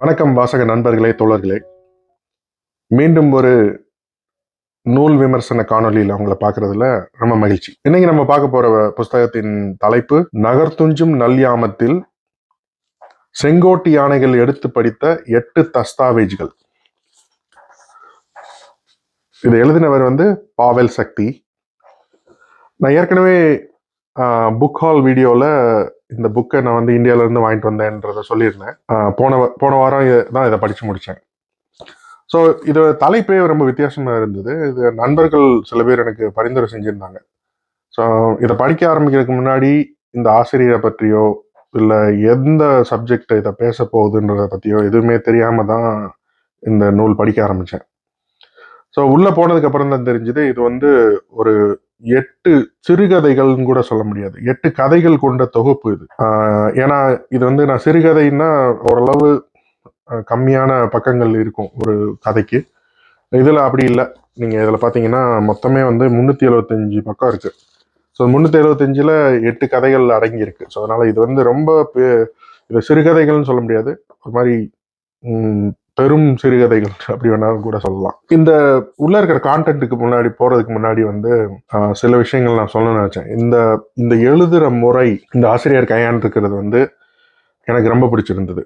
வணக்கம் வாசக நண்பர்களே, தோழர்களே. மீண்டும் ஒரு நூல் விமர்சன காணொலியில் அவங்கள பார்க்கறதுல ரொம்ப மகிழ்ச்சி. இன்னைக்கு நம்ம பார்க்க போற புஸ்தகத்தின் தலைப்பு நகர்த்துஞ்சும் நல்யாமத்தில் செங்கோட்டு யானைகள் எடுத்து படித்த 8 தஸ்தாவேஜ்கள். இதை எழுதினவர் பாவெல் சக்தி. நான் ஏற்கனவே புக் ஹால் வீடியோவில் இந்த புக்கை நான் இந்தியாவிலேருந்து வாங்கிட்டு வந்தேன்றதை சொல்லியிருந்தேன். போன வாரம் தான் இதை படித்து முடித்தேன். ஸோ இது தலைப்பே ரொம்ப வித்தியாசமாக இருந்தது. இது நண்பர்கள் சில பேர் எனக்கு பரிந்துரை செஞ்சுருந்தாங்க. ஸோ இதை படிக்க ஆரம்பிக்கிறதுக்கு முன்னாடி இந்த ஆசிரியரை பற்றியோ இல்லை எந்த சப்ஜெக்ட் இதை பேச போகுதுன்றதை பற்றியோ எதுவுமே தெரியாமல் தான் இந்த நூல் படிக்க ஆரம்பித்தேன். ஸோ உள்ளே போனதுக்கு அப்புறம் தான் தெரிஞ்சது இது ஒரு 8 சிறுகதைகள்னு கூட சொல்ல முடியாது, 8 கதைகள் கொண்ட தொகுப்பு இது. ஏன்னா இது நான் சிறுகதைன்னா ஓரளவு கம்மியான பக்கங்கள் இருக்கும் ஒரு கதைக்கு. இதில் அப்படி இல்லை. நீங்கள் இதில் பார்த்தீங்கன்னா மொத்தமே 375 பக்கம் இருக்குது. ஸோ 375ல் 8 கதைகள் அடங்கியிருக்கு. ஸோ அதனால் இது ரொம்ப இது சிறுகதைகள்னு சொல்ல முடியாது, ஒரு மாதிரி பெரும் சிறுகதைகள் அப்படி வேணாலும் கூட சொல்லலாம். இந்த உள்ள இருக்கிற கான்டென்ட்டுக்கு முன்னாடி போகிறதுக்கு முன்னாடி சில விஷயங்கள் நான் சொல்லணும்னு நினச்சேன். இந்த எழுதுகிற முறை, இந்த ஆசிரியர் கையாண்டிருக்கிறது எனக்கு ரொம்ப பிடிச்சிருந்தது.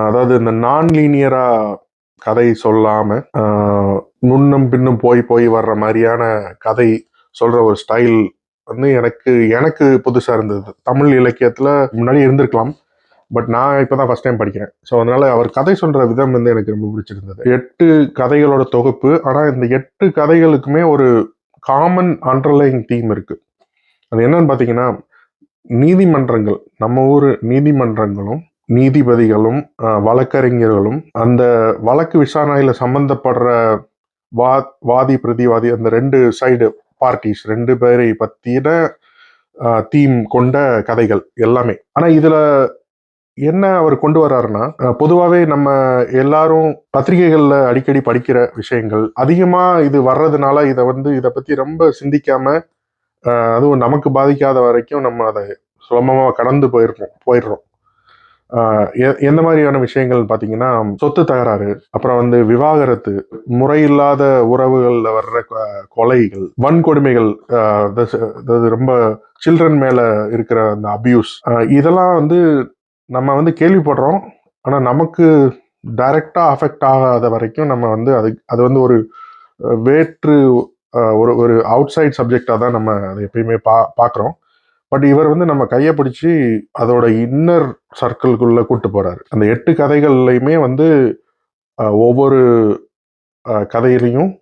அதாவது இந்த நான் லீனியரா கதை சொல்லாம முன்னும் பின்னும் போய் வர்ற மாதிரியான கதை சொல்ற ஒரு ஸ்டைல் எனக்கு புதுசா இருந்தது. தமிழ் இலக்கியத்துல முன்னாடி இருந்திருக்கலாம், பட் நான் இப்பதான் ஃபர்ஸ்ட் டைம் படிக்கிறேன். ஸோ அதனால அவர் கதை சொல்ற விதம் எனக்கு ரொம்ப பிடிச்சிருந்தது. 8 கதைகளோட தொகுப்பு. ஆனா இந்த 8 கதைகளுக்குமே ஒரு காமன் அண்டர்லைங் தீம் இருக்கு. அது என்னன்னு பாத்தீங்கன்னா, நீதிமன்றங்கள், நம்ம ஊர் நீதிமன்றங்களும் நீதிபதிகளும் வழக்கறிஞர்களும் அந்த வழக்கு விசாரணையில சம்பந்தப்படுற வாதி பிரதிவாதி, அந்த 2 சைடு பார்ட்டிஸ் 2 பேரை பத்தின தீம் கொண்ட கதைகள் எல்லாமே. ஆனா இதுல என்ன அவர் கொண்டு வர்றாருன்னா, பொதுவாகவே நம்ம எல்லாரும் பத்திரிகைகள்ல அடிக்கடி படிக்கிற விஷயங்கள் அதிகமா இது வர்றதுனால இதை பத்தி ரொம்ப சிந்திக்காம, அதுவும் நமக்கு பாதிக்காத வரைக்கும் நம்ம அதை சுலபமா கடந்து போயிடுறோம். எந்த மாதிரியான விஷயங்கள் பார்த்தீங்கன்னா, சொத்து தகராறு, அப்புறம் விவாகரத்து, முறையில்லாத உறவுகள்ல வர்ற கொலைகள், வன்கொடுமைகள், ரொம்ப சில்ட்ரன் மேல இருக்கிற அந்த அபியூஸ், இதெல்லாம் நம்ம கேள்விப்படுறோம். ஆனா நமக்கு டைரக்டா அஃபெக்ட் ஆகாத வரைக்கும் நம்ம அது ஒரு வேற்று ஒரு அவுட் சைட் சப்ஜெக்டா தான் நம்ம அதை எப்பயுமே பார்க்குறோம். பட் இவர் நம்ம கையை பிடிச்சி அதோட இன்னர் சர்க்கிள்குள்ள கூட்டு போறாரு. அந்த 8 கதைகள்லையுமே ஒவ்வொரு கதையிலையும்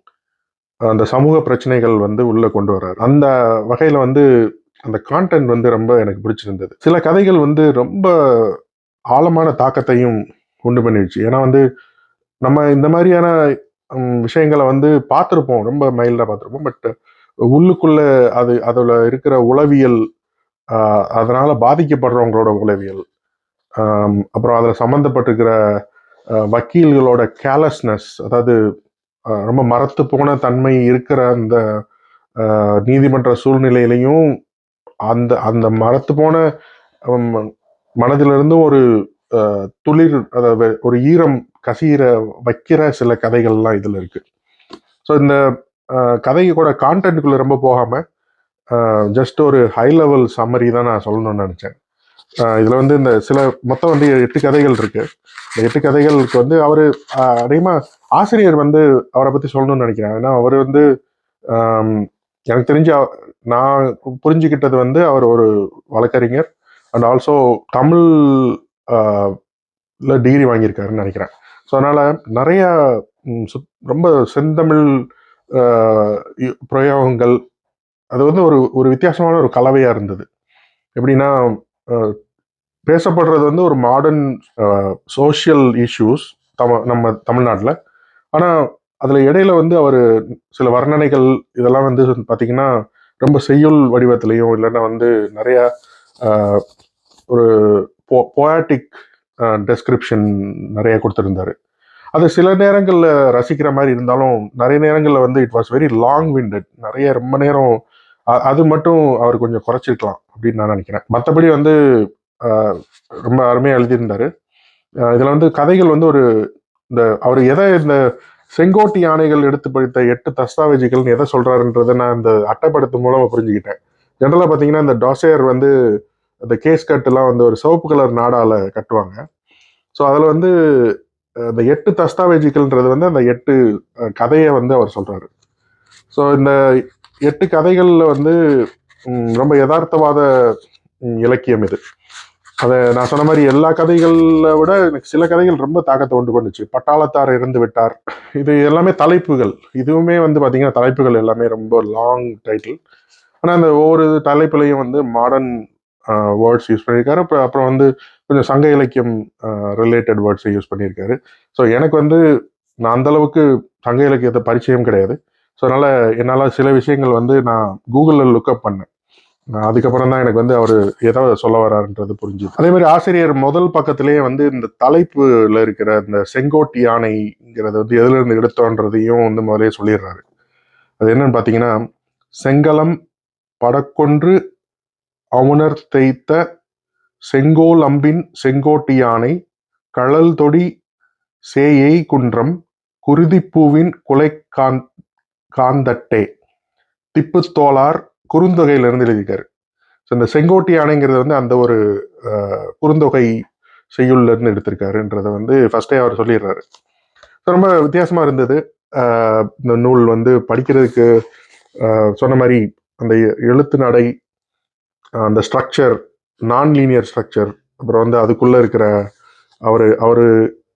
அந்த சமூக பிரச்சனைகள் உள்ள கொண்டு வர்றாரு. அந்த வகையில அந்த கான்டென்ட் ரொம்ப எனக்கு பிடிச்சிருந்தது. சில கதைகள் ரொம்ப ஆழமான தாக்கத்தையும் உண்டு பண்ணிடுச்சு. ஏன்னா நம்ம இந்த மாதிரியான விஷயங்களை பார்த்துருப்போம், ரொம்ப மைல்டா பார்த்துருப்போம். பட் உள்ளுக்குள்ள அதுல இருக்கிற உளவியல், அதனால பாதிக்கப்படுறவங்களோட உளவியல், அப்புறம் அதில் சம்மந்தப்பட்டிருக்கிற வக்கீல்களோட கேர்லெஸ்னஸ், அதாவது ரொம்ப மரத்து போன தன்மை இருக்கிற அந்த நீதிமன்ற சூழ்நிலையிலையும் அந்த அந்த மரத்து போன மனதிலிருந்து ஒரு துளிர், அதாவது ஒரு ஈரம் கசிகிற வைக்கிற சில கதைகள்லாம் இதில் இருக்கு. ஸோ இந்த கதையோட கான்டென்ட்டுக்குள்ள ரொம்ப போகாம ஜஸ்ட் ஒரு ஹை லெவல் சம்மரி தான் நான் சொல்லணும்னு நினச்சேன். இதுல இந்த சில மொத்தம் 8 கதைகள் இருக்கு. இந்த 8 கதைகளுக்கு அவரு அதிகமா ஆசிரியர் அவரை பத்தி சொல்லணும்னு நினைக்கிறேன். ஏன்னா அவர் எனக்கு தெரிஞ்சு நான் புரிஞ்சுக்கிட்டது அவர் ஒரு வழக்கறிஞர் அண்ட் ஆல்சோ தமிழ் டிகிரி வாங்கியிருக்காருன்னு நினைக்கிறேன். ஸோ அதனால நிறைய ரொம்ப செந்தமிழ் பிரயோகங்கள், அது ஒரு ஒரு வித்தியாசமான ஒரு கலவையா இருந்தது. எப்படின்னா, பேசப்படுறது ஒரு மாடர்ன் சோஷியல் இஷ்யூஸ் நம்ம தமிழ்நாட்டில். ஆனால் அதில் இடையில அவர் சில வர்ணனைகள் இதெல்லாம் பார்த்தீங்கன்னா ரொம்ப செய்யுள் வடிவத்திலையும், இல்லைன்னா நிறைய ஒரு போயாட்டிக் டெஸ்கிரிப்ஷன் நிறைய கொடுத்துருந்தாரு. அது சில நேரங்களில் ரசிக்கிற மாதிரி இருந்தாலும் நிறைய நேரங்களில் இட் வாஸ் வெரி லாங் விண்டட். நிறைய ரொம்ப நேரம் அது மட்டும் அவர் கொஞ்சம் குறைச்சிருக்கலாம் அப்படின்னு நான் நினைக்கிறேன். மற்றபடி ரொம்ப அருமையாக எழுதியிருந்தாரு. இதில் வந்து கதைகள் வந்து ஒரு அவர் எதை இந்த செங்கோட்டி யானைகள் எடுத்து படித்த 8 தஸ்தாவேஜிகள்னு எதை சொல்றாருன்றதை நான் இந்த அட்டைப்படத்து மூலமா புரிஞ்சுக்கிட்டேன். ஜென்ரலா பார்த்தீங்கன்னா இந்த டாசேர் வந்து அந்த கேஸ் கட்டுலாம் வந்து ஒரு சிவப்பு கலர் நாடால கட்டுவாங்க. ஸோ அதில் வந்து அந்த 8 தஸ்தாவேஜிகள்ன்றது வந்து அந்த 8 கதையை வந்து அவர் சொல்றாரு. ஸோ இந்த 8 கதைகள்ல வந்து ரொம்ப யதார்த்தவாத இலக்கியம் இது. அதை நான் சொன்ன மாதிரி எல்லா கதைகளை விட எனக்கு சில கதைகள் ரொம்ப தாக்கத்தை உண்டு பண்ணுச்சு. பட்டாளத்தார் இறந்து விட்டார், இது எல்லாமே தலைப்புகள். இதுவுமே வந்து பார்த்தீங்கன்னா தலைப்புகள் எல்லாமே ரொம்ப லாங் டைட்டில். ஆனால் அந்த ஒவ்வொரு தலைப்புலையும் வந்து மாடர்ன் வேர்ட்ஸ் யூஸ் பண்ணியிருக்காரு. அப்புறம் வந்து கொஞ்சம் சங்க இலக்கியம் ரிலேட்டட் வேர்ட்ஸை யூஸ் பண்ணியிருக்காரு. ஸோ எனக்கு வந்து நான் அந்த அளவுக்கு சங்க இலக்கியத்தை பரிச்சயம் கிடையாது. ஸோ அதனால என்னால் சில விஷயங்கள் வந்து நான் கூகுளில் லுக்அப் பண்ணேன். அதுக்கப்புறம் தான் எனக்கு வந்து அவர் எதை சொல்ல வர்றாருன்றது புரிஞ்சுது. அதே மாதிரி ஆசிரியர் முதல் பக்கத்திலேயே வந்து இந்த தலைப்புல இருக்கிற இந்த செங்கோட்டி யானைங்கிறது வந்து எதுல இருந்து எடுத்தோன்றதையும் வந்து முதலே சொல்லிடுறாரு. அது என்னன்னு பார்த்தீங்கன்னா, செங்கலம் படக்கொன்று அவுணர் தேய்த்த செங்கோல் அம்பின் செங்கோட்டி யானை கழல் தொடி சேயை குன்றம் குருதிப்பூவின் குலை காந்தட்டே திப்புத்தோளார் குறுந்தொகையிலிருந்து எழுதியிருக்காரு. ஸோ இந்த செங்கோட்டி யானைங்கிறது வந்து அந்த ஒரு குறுந்தொகை செய்யுள்ல இருந்து எடுத்திருக்காருன்றத வந்து ஃபர்ஸ்டே அவர் சொல்லிடுறாரு. ரொம்ப வித்தியாசமா இருந்தது. இந்த நூல் வந்து படிக்கிறதுக்கு சொன்ன மாதிரி அந்த எழுத்து நடை, அந்த ஸ்ட்ரக்சர், நான் லீனியர் ஸ்ட்ரக்சர், அப்புறம் வந்து அதுக்குள்ள இருக்கிற அவர்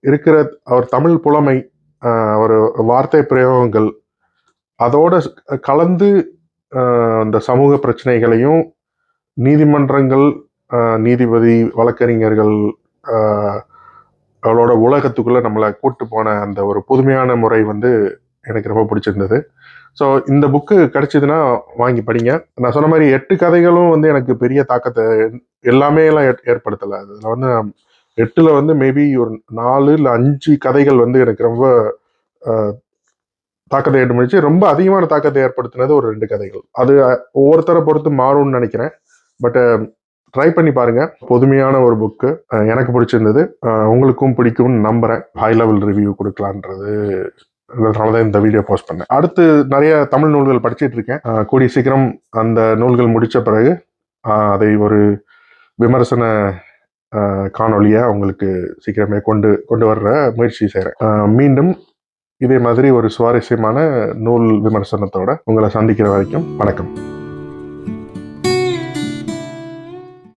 இருக்கிற அவர் தமிழ் புலமை, அவர் வார்த்தை பிரயோகங்கள், அதோட கலந்து அந்த சமூக பிரச்சனைகளையும் நீதிமன்றங்கள், நீதிபதி, வழக்கறிஞர்கள் அவளோட உலகத்துக்குள்ள நம்மளை கூட்டு போன அந்த ஒரு புதுமையான முறை வந்து எனக்கு ரொம்ப பிடிச்சிருந்தது. ஸோ இந்த புக்கு கிடைச்சதுன்னா வாங்கி படிங்க. நான் சொன்ன மாதிரி 8 கதைகளும் வந்து எனக்கு பெரிய தாக்கத்தை எல்லாமே எல்லாம் ஏற்படுத்தலை. அதில் வந்து 8ல் வந்து மேபி ஒரு 4 இல்லை 5 கதைகள் வந்து எனக்கு ரொம்ப தாக்கத்தை ஏற்படுத்தி, ரொம்ப அதிகமான தாக்கத்தை ஏற்படுத்தினது ஒரு 2 கதைகள். அது ஒவ்வொருத்தரை பொறுத்து மாறும்னு நினைக்கிறேன். பட் ட்ரை பண்ணி பாருங்க. புதுமையான ஒரு புக்கு, எனக்கு பிடிச்சிருந்தது, உங்களுக்கும் பிடிக்கும்னு நம்புறேன். ஹை லெவல் ரிவ்யூ கொடுக்கலான்றது அதனாலதான் இந்த வீடியோ போஸ்ட் பண்ணேன். அடுத்து நிறைய தமிழ் நூல்கள் படிச்சுட்டு இருக்கேன். கூடிய சீக்கிரம் அந்த நூல்கள் முடிச்ச பிறகு அதை ஒரு விமர்சன காணொலியா உங்களுக்கு சீக்கிரமே கொண்டு வர்ற முயற்சி செய்கிறேன். மீண்டும் இதே மாதிரி ஒரு சுவாரஸ்யமான நூல் விமர்சனத்தோட உங்களை சந்திக்கிற வரைக்கும் வணக்கம்.